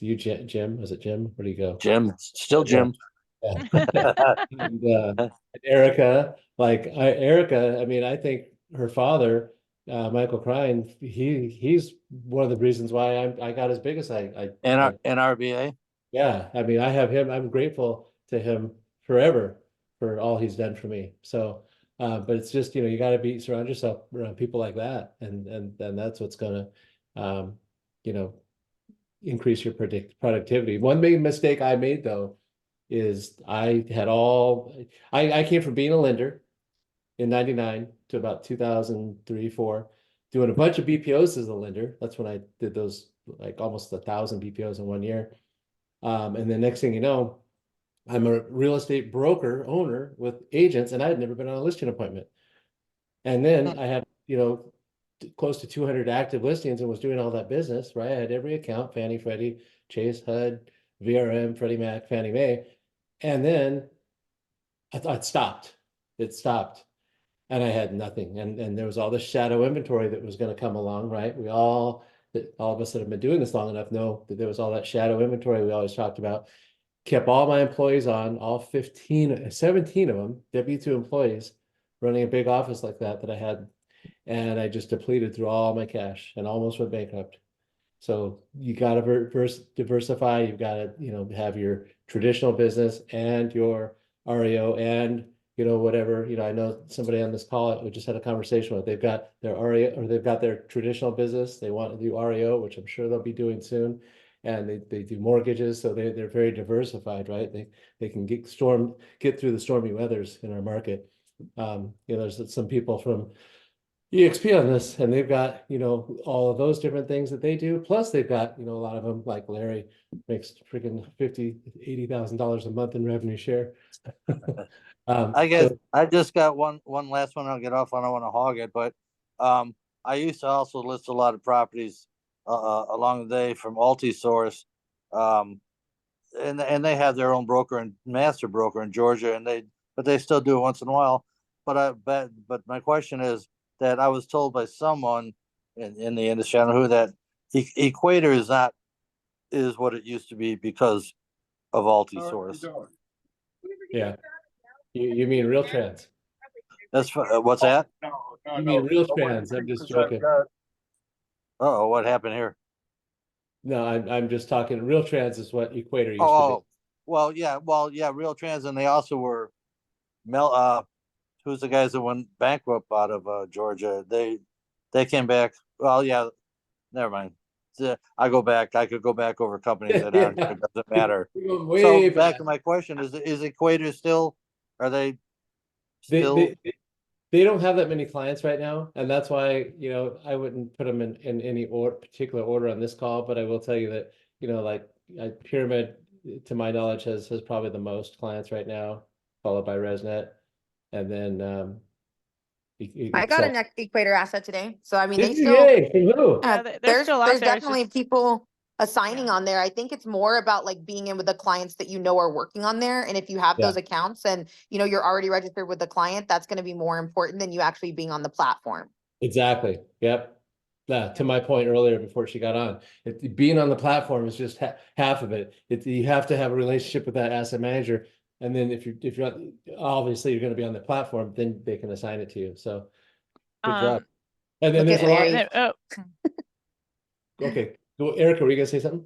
you, Jim. Is it Jim? Where do you go? Jim, still Jim. Yeah. And Erica, Erica, I mean, I think her father, Michael Krein, he's one of the reasons why I got as big as I NRBA. Yeah, I mean, I have him. I'm grateful to him forever for all he's done for me. So, but it's just, you got to surround yourself around people like that, and that's what's gonna, increase your productivity. One big mistake I made though is I came from being a lender in 99 to about 2003, 4, doing a bunch of BPOs as a lender. That's when I did those, like almost 1,000 BPOs in 1 year. And the next thing you know, I'm a real estate broker owner with agents, and I had never been on a listing appointment. And then I had, close to 200 active listings and was doing all that business, right? I had every account, Fannie, Freddie, Chase, HUD, VRM, Freddie Mac, Fannie Mae. And then I thought it stopped. And I had nothing. And there was all this shadow inventory that was going to come along, right? All of us that have been doing this long enough know that there was all that shadow inventory we always talked about. Kept all my employees on, all 17 of them, W2 employees, running a big office like that I had. And I just depleted through all my cash and almost went bankrupt. So you got to diversify. You've got to, have your traditional business and your REO and, whatever, I know somebody on this call we just had a conversation with, they've got their REO or they've got their traditional business. They want to do REO, which I'm sure they'll be doing soon. And they do mortgages. So they're very diversified, right? They can get through the stormy weathers in our market. There's some people from EXP on this, and they've got, all of those different things that they do. Plus they've got, a lot of them, like Larry makes freaking $50,000-$80,000 a month in revenue share. I guess I just got one last one I'll get off. I don't want to hog it, but I used to also list a lot of properties along the day from Altisource. And they have their own broker and master broker in Georgia, but they still do it once in a while. But my question is that I was told by someone in the industry, I don't know who, that Equator is what it used to be because of Altisource. Yeah. You mean real trans? That's what's that? You mean real trans? I'm just joking. Oh, what happened here? No, I'm just talking. Real trans is what Equator used to Oh, well, yeah, Real Trans, and they also were who's the guys that went bankrupt out of Georgia? They came back. Well, yeah, never mind. I could go back over companies that aren't. Yeah. It doesn't matter. be. So back to my question: Is Equator still? Are they still? They don't have that many clients right now, and that's why, I wouldn't put them in any particular order on this call, but I will tell you that, like Pyramid, to my knowledge, has probably the most clients right now, followed by ResNet, and then I got an Equator asset today. So I mean, they Did you? still, Yay, from who? Yeah, they're there's still out there's there. It's definitely just, people assigning Yeah. on there. I think it's more about like being in with the clients that are working on there. And if you have Yeah. those accounts and you're already registered with the client, that's going to be more important than you actually being on the platform. Exactly. Yep. Yeah, to my point earlier before she got on, being on the platform is just half of it. You have to have a relationship with that asset manager, and then if you're obviously you're going to be on the platform, then they can assign it to you. So good job. And then Look there's at a lot. Larry. oh, Okay, go, Erica. Were you gonna say something?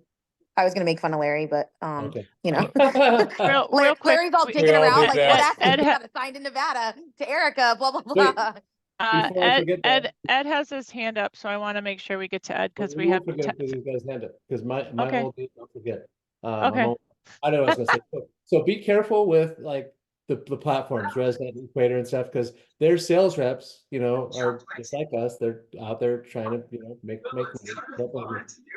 I was going to make fun of Larry, but Okay. real quick. Larry's all we- digging all around did like, that. what asset Ed you ha- got assigned in Nevada to Erica, blah, blah, Wait. blah. Before I forget that. Ed has his hand up, so I want to make sure we get to Ed because we won't have. forget these guys hand up because my Okay. whole deal, don't forget. Okay. I don't know what I was gonna say. So be careful with like the platforms, ResNet, Equator, and stuff, because their sales reps, are just like us. They're out there trying to, make money.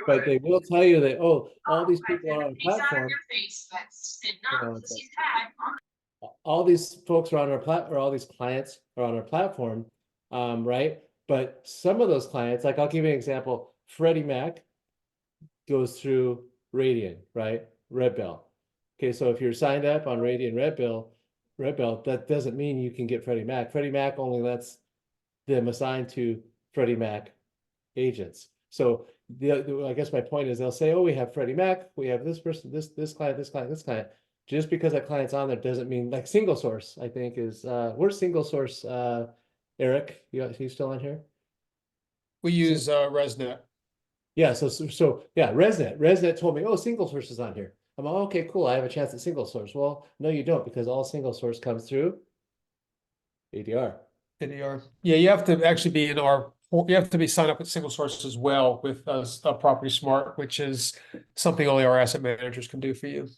But they will tell you that, oh, all these people are on the platform. All these folks are on our or all these clients are on our platform, right? But some of those clients, like I'll give you an example. Freddie Mac goes through Radian, right? Red Bell. Okay, so if you're signed up on Radian Red Bell, that doesn't mean you can get Freddie Mac. Freddie Mac only lets them assign to Freddie Mac agents. So I guess my point is they'll say, oh, we have Freddie Mac, we have this person, this client, this client, this client. Just because that client's on there doesn't mean, like Single Source, I think is where's Single Source, Eric? You still on here? We use ResNet. Yeah, so yeah, ResNet told me, oh, Single Source is on here. I'm like, okay, cool. I have a chance at Single Source. Well, no, you don't, because all Single Source comes through ADR. ADR. Yeah, you have to actually be you have to be signed up with Single Source as well with Property Smart, which is something only our asset managers can do for you.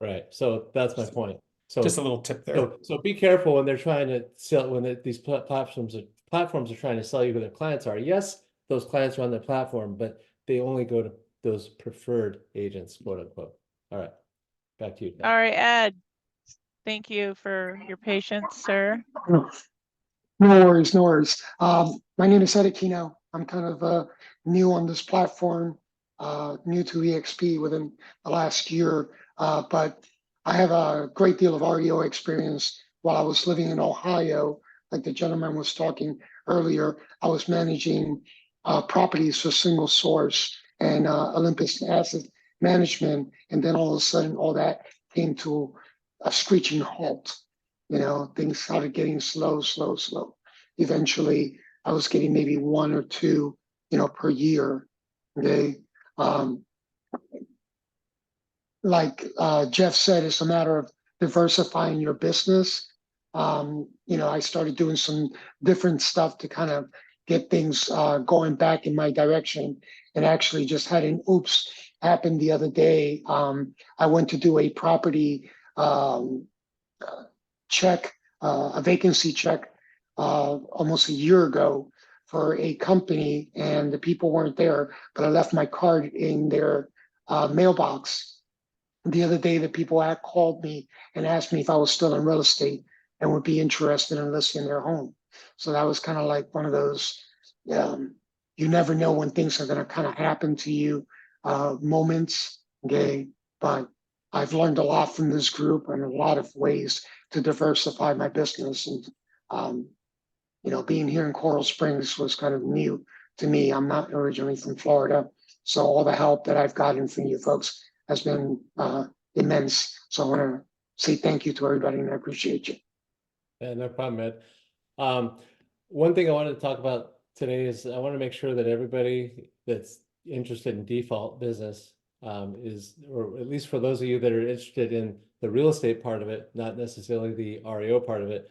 Right. So that's my point. So Just a little tip there. So be careful when they're trying to sell, these platforms are trying to sell you who their clients are. Yes, those clients are on their platform, but they only go to those preferred agents, quote unquote. All right, back to you. All right, Ed. Thank you for your patience, sir. No worries, no worries. My name is Ed Aquino. I'm kind of new on this platform, new to EXP within the last year, but I have a great deal of REO experience while I was living in Ohio. Like the gentleman was talking earlier, I was managing properties for Single Source and Olympus Asset Management, and then all of a sudden, all that came to a screeching halt. Things started getting slow. Eventually, I was getting maybe one or two, per year. Okay. Like Jeff said, it's a matter of diversifying your business. I started doing some different stuff to kind of get things going back in my direction, and actually just had an oops happen the other day. I went to do a property check, a vacancy check, almost a year ago for a company, and the people weren't there, but I left my card in their mailbox. The other day, the people had called me and asked me if I was still in real estate and would be interested in listing their home. So that was kind of like one of those you never know when things are going to kind of happen to you, moments, okay? But I've learned a lot from this group and a lot of ways to diversify my business. And, being here in Coral Springs was kind of new to me. I'm not originally from Florida. So all the help that I've gotten from you folks has been immense. So I want to say thank you to everybody and I appreciate you. Yeah, no problem, Ed. One thing I wanted to talk about today is I want to make sure that everybody that's interested in default business or at least for those of you that are interested in the real estate part of it, not necessarily the REO part of it,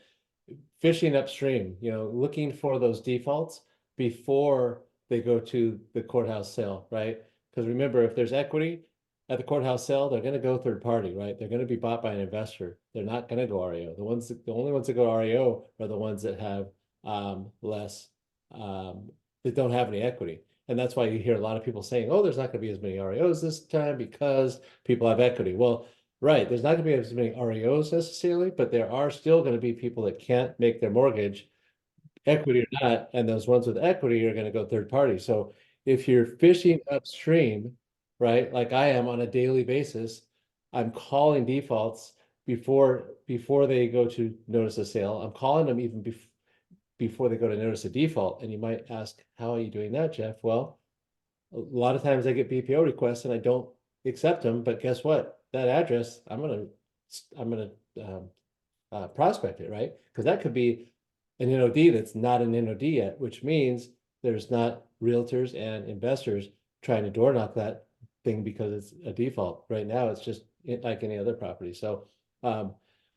fishing upstream, looking for those defaults before they go to the courthouse sale, right? Because remember, if there's equity at the courthouse sale, they're going to go third party, right? They're going to be bought by an investor. They're not going to go REO. The only ones that go REO are the ones that have less, that don't have any equity. And that's why you hear a lot of people saying, oh, there's not going to be as many REOs this time because people have equity. Well, right, there's not going to be as many REOs necessarily, but there are still going to be people that can't make their mortgage, equity or not, and those ones with equity are going to go third party. So if you're fishing upstream, right, like I am on a daily basis, I'm calling defaults before they go to notice of sale. I'm calling them even before they go to notice of default. And you might ask, how are you doing that, Jeff? Well, a lot of times I get BPO requests and I don't accept them, but guess what? That address, I'm gonna prospect it, right? Because that could be an NOD that's not an NOD yet, which means there's not realtors and investors trying to door knock that thing because it's a default. Right now, it's just like any other property. So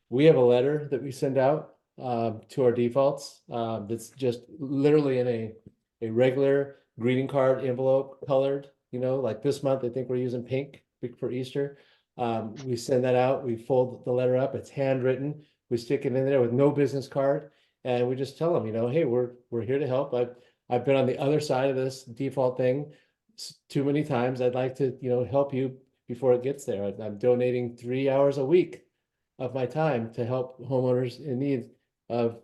we have a letter that we send out to our defaults. That's just literally in a regular greeting card envelope colored, like this month, I think we're using pink for Easter. We send that out, we fold the letter up, it's handwritten, we stick it in there with no business card, and we just tell them, hey, we're here to help. I've been on the other side of this default thing too many times. I'd like to, help you before it gets there. I'm donating 3 hours a week of my time to help homeowners in need of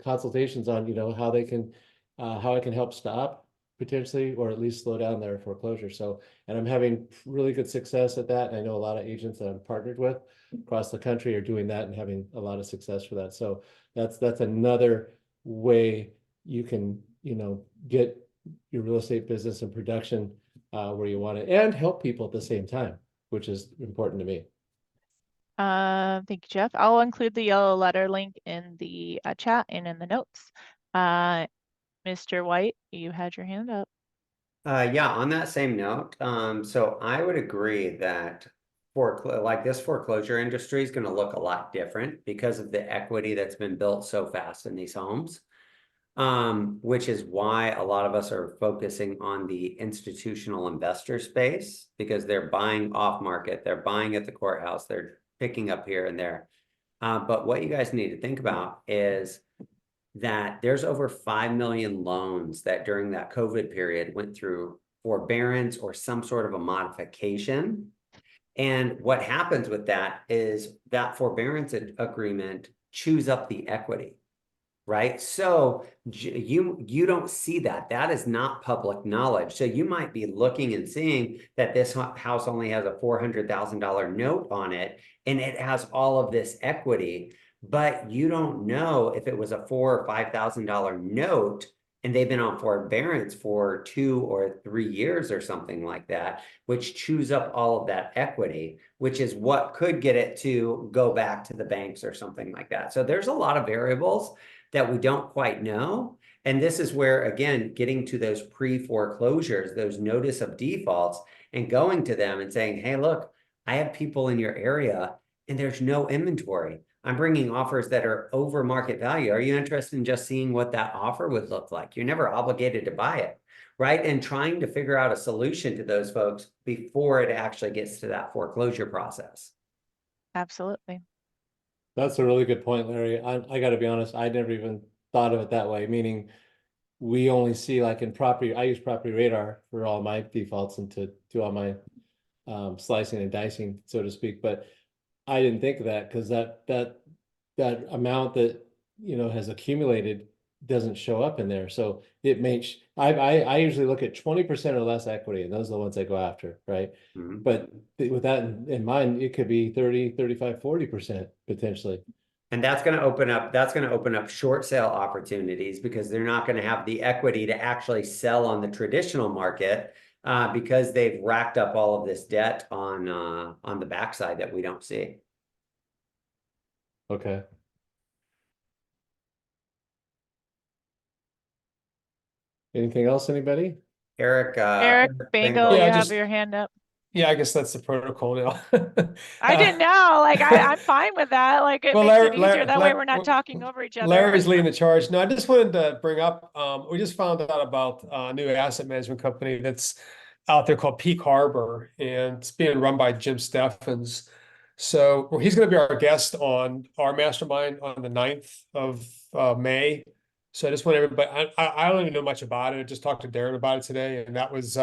consultations on, how they can, how I can help stop potentially, or at least slow down their foreclosure. So, and I'm having really good success at that. And I know a lot of agents that I'm partnered with across the country are doing that and having a lot of success for that. So that's another way you can, get your real estate business and production where you want it and help people at the same time, which is important to me. Thank you, Jeff. I'll include the yellow letter link in the chat and in the notes. Mr. White, you had your hand up. Yeah, on that same note, so I would agree that this foreclosure industry is going to look a lot different because of the equity that's been built so fast in these homes, which is why a lot of us are focusing on the institutional investor space, because they're buying off market, they're buying at the courthouse, they're picking up here and there. But what you guys need to think about is that there's over 5 million loans that during that COVID period went through forbearance or some sort of a modification. And what happens with that is that forbearance agreement chews up the equity, right? So you don't see that. That is not public knowledge. So you might be looking and seeing that this house only has a $400,000 note on it, and it has all of this equity, but you don't know if it was a $4,000 or $5,000 note and they've been on forbearance for 2 or 3 years or something like that, which chews up all of that equity, which is what could get it to go back to the banks or something like that. So there's a lot of variables that we don't quite know. And this is where, again, getting to those pre-foreclosures, those notice of defaults, and going to them and saying, hey, look, I have people in your area and there's no inventory. I'm bringing offers that are over market value. Are you interested in just seeing what that offer would look like? You're never obligated to buy it, right? And trying to figure out a solution to those folks before it actually gets to that foreclosure process. Absolutely. That's a really good point, Larry. I got to be honest, I never even thought of it that way, meaning we only see like in property, I use Property Radar for all my defaults and to do all my slicing and dicing, so to speak. But I didn't think of that because that amount that, has accumulated doesn't show up in there. So it makes, I usually look at 20% or less equity, and those are the ones I go after, right? Mhm. But with that in mind, it could be 30, 35, 40% potentially. And that's going to open up short sale opportunities because they're not going to have the equity to actually sell on the traditional market because they've racked up all of this debt on the backside that we don't see. Okay. Anything else, anybody? Eric Bangle, Yeah, you have just- your hand up. Yeah, I guess that's the protocol now. I didn't know. Like I'm fine with that. Like it Well, makes Larry- it easier. Larry- That way Larry- we're not well, talking over each other. Larry's leading the charge. No, I just wanted to bring up, we just found out about a new asset management company that's out there called Peak Harbor, and it's being run by Jim Steffens. So well, he's going to be our guest on our mastermind on the 9th of May. So I just want everybody, I don't even know much about it. I just talked to Darren about it today, and that was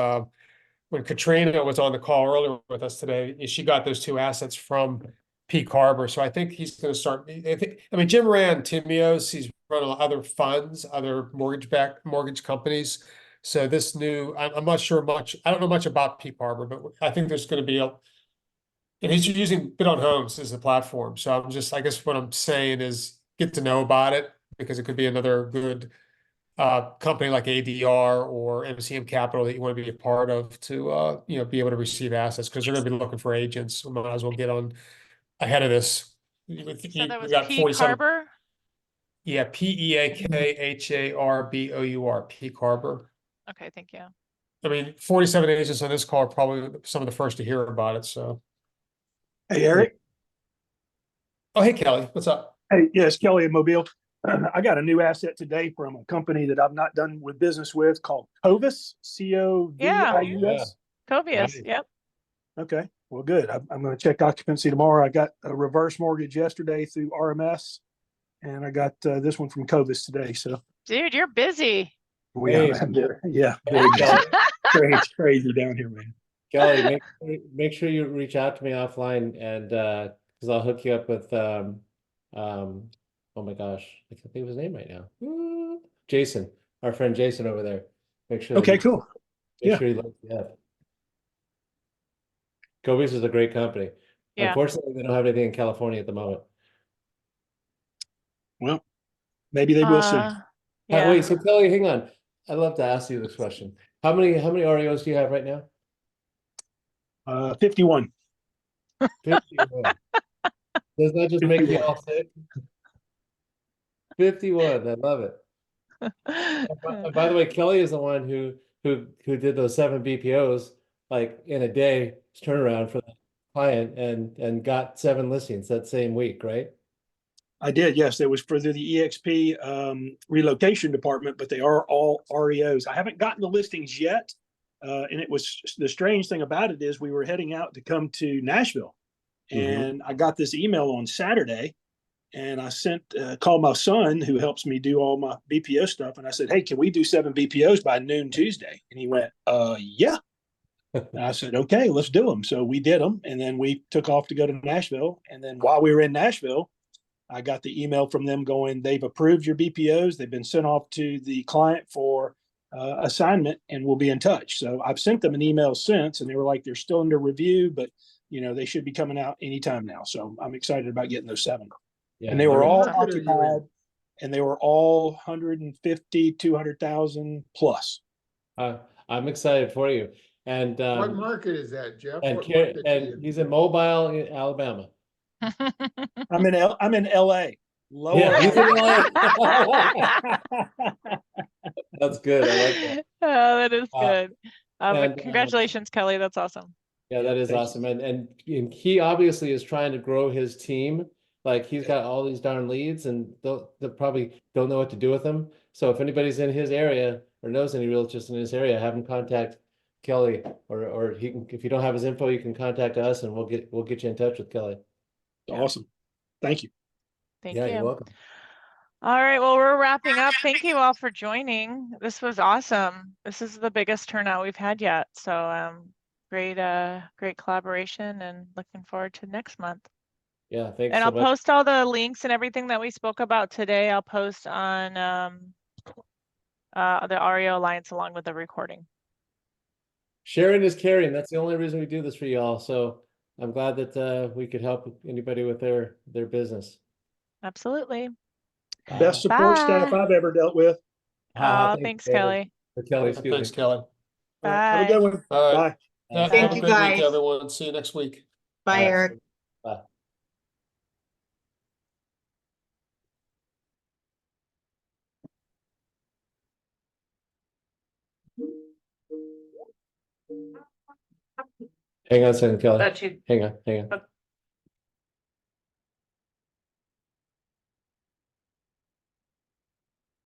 when Katrina was on the call earlier with us today. She got those two assets from Peak Harbor. So I think he's going to start. I mean, Jim ran Timeo's. He's run other funds, other mortgage companies. So this new, I'm not sure much. I don't know much about Peak Harbor, but I think there's going to be and he's using Bid on Homes as the platform. So I guess what I'm saying is get to know about it because it could be another good company like ADR or MCM Capital that you want to be a part of to be able to receive assets because they're going to be looking for agents. We might as well get on ahead of this. So that was got Peak 47. Harbor. Yeah, PEAKHARBOUR, Peak Harbor. Okay, thank you. I mean, 47 agents on this call are probably some of the first to hear about it. So, Hey, Eric. oh, hey, Kelly, what's up? Hey, yes, Kelly in Mobile. I got a new asset today from a company that I've not done with business with called Covis, COVIUS. Yeah. Covius. Yep. Okay, well, good. I'm going to check occupancy tomorrow. I got a reverse mortgage yesterday through RMS, and I got this one from Covis today. So, Dude, you're busy. we Hey. are there. Yeah, very it's crazy down here, man. Kelly, make sure you reach out to me offline, and because I'll hook you up with oh my gosh, I can't think of his name right now. Jason, our friend Jason over there. Make sure. Okay, cool. Make sure he looks you up. Kobe's is a great company. Yeah. Unfortunately, they don't have anything in California at the moment. Well, maybe they will soon. Yeah. Wait, so Kelly, hang on. I'd love to ask you this question. How many REOs do you have right now? 51. 51. Does that just make you all sick? 51. I love it. And by the way, Kelly is the one who did those 7 BPOs like in a day turnaround for the client and got 7 listings that same week, right? I did, yes. It was for the EXP relocation department, but they are all REOs. I haven't gotten the listings yet. And it was the strange thing about it is we were heading out to come to Nashville. And I got this email on Saturday, and I called my son who helps me do all my BPO stuff. And I said, hey, can we do 7 BPOs by noon Tuesday? And he went, yeah. And I said, okay, let's do them. So we did them. And then we took off to go to Nashville. And then while we were in Nashville, I got the email from them going, they've approved your BPOs. They've been sent off to the client for assignment, and we'll be in touch. So I've sent them an email since, and they were like, they're still under review, but they should be coming out anytime now. So I'm excited about getting those 7. Yeah, and they were all What market are you in? occupied, and they were all 150, 200,000 plus. I'm excited for you. And What market is that, Jeff? and What market are you in? he's in Mobile, in Alabama. I'm in LA. Lower Yeah, he's in LA. LA. That's good. I like that. Oh, that is good. But and, congratulations, Kelly. That's awesome. Yeah, that is Thank awesome. And he obviously is trying to grow his team. Like he's got all these darn leads, and they probably don't know what to do with them. So if anybody's in his area or knows any realtors in his area, have him contact Kelly, or he can. If you don't have his info, you can contact us, and we'll get you in touch with Kelly. Awesome. Thank you. Thank Yeah, you. you're welcome. All right, well, we're wrapping up. Thank you all for joining. This was awesome. This is the biggest turnout we've had yet. So great collaboration, and looking forward to next month. Yeah, thanks And so I'll much. post all the links and everything that we spoke about today. I'll post on the REO Alliance along with the recording. Sharing is caring. That's the only reason we do this for y'all. So I'm glad that we could help anybody with their business. Absolutely. Best support staff Bye. I've ever dealt with. Oh, thanks, Kelly. Kelly, excuse Thanks, me. Kelly. All right, have a Bye. good one. All right. Bye. Have Thank a you, good week, guys. everyone. See you next week. Bye, Eric. Bye. Hang on a second, Kelly. That you- Hang on.